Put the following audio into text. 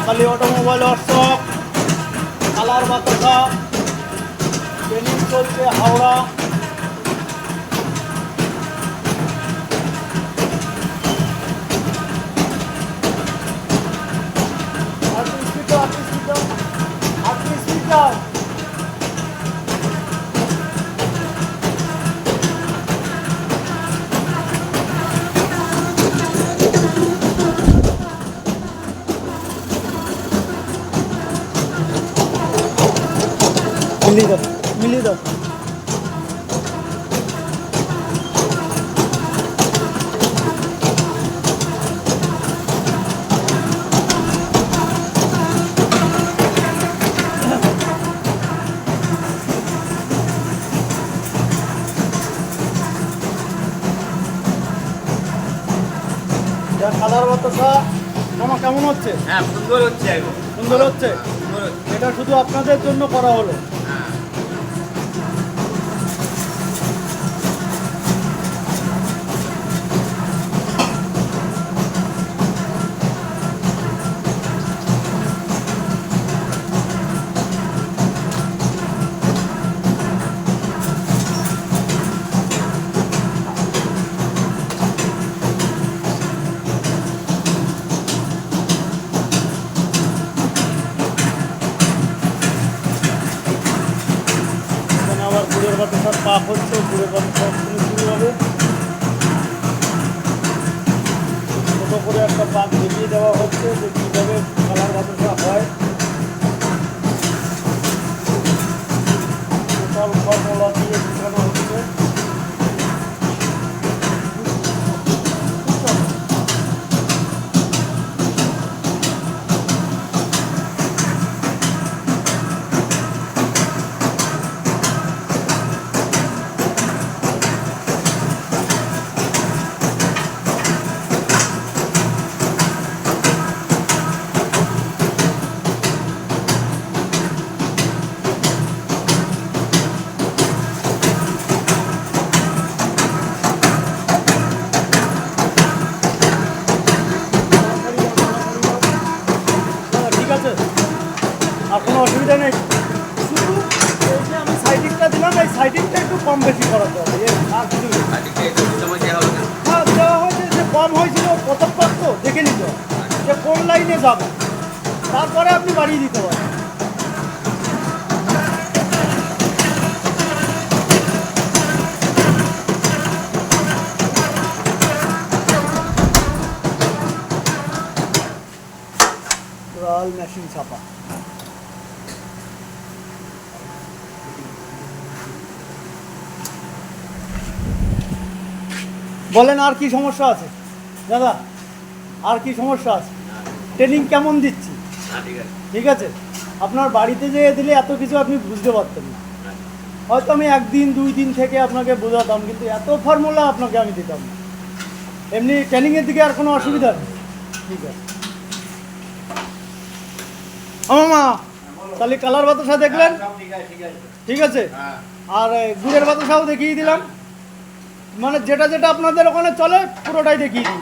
Mahakali automobile workshop, colour বাতাসা, training চলছে হাওড়া। মিলিয়ে দাও। কালার বাতাসা মামা কেমন হচ্ছে? হ্যাঁ, সুন্দর হচ্ছে, একদম সুন্দর হচ্ছে। এটা শুধু আপনাদের জন্য করা হলো। আবার গুড়ের বাতাসার পাক হচ্ছে, গুড়ের বাতাসা শুরু হবে। ছোটো করে একটা পাক দেখিয়ে দেওয়া হচ্ছে যে কীভাবে কালার বাতাসা হয়। টোটাল ফর্মুলা দিয়ে শেখানো হচ্ছে। আর কোনো অসুবিধা নেই, শুধু এই যে আমি সাইডিংটা দিলাম, এই সাইডিংটা একটু কম বেশি করাতে হবে। আর কিছু হ্যাঁ দেওয়া হয়েছে, যে কম হয়েছিল প্রথম তো দেখে নিতে হবে যে কোন লাইনে যাবে, তারপরে আপনি বাড়িয়ে দিতে পারেন। মেশিন ছাপা বলেন, আর কি সমস্যা আছে দাদা? আর কি সমস্যা আছে? ট্রেনিং কেমন দিচ্ছি? ঠিক আছে, আপনার বাড়িতে যেয়ে দিলে এত কিছু আপনি বুঝতে পারতেন না। হয়তো আমি একদিন দুই দিন থেকে আপনাকে বোঝাতাম, কিন্তু এত ফর্মুলা আপনাকে আমি দিতাম না। এমনি ট্রেনিংয়ের দিকে আর কোনো অসুবিধা নেই। ঠিক আছে মামা, তাহলে কালার বাতাসা দেখলেন, ঠিক আছে, আর গুড়ের বাতাসাও দেখিয়ে দিলাম। মানে যেটা যেটা আপনাদের ওখানে চলে পুরোটাই দেখিয়ে দিই।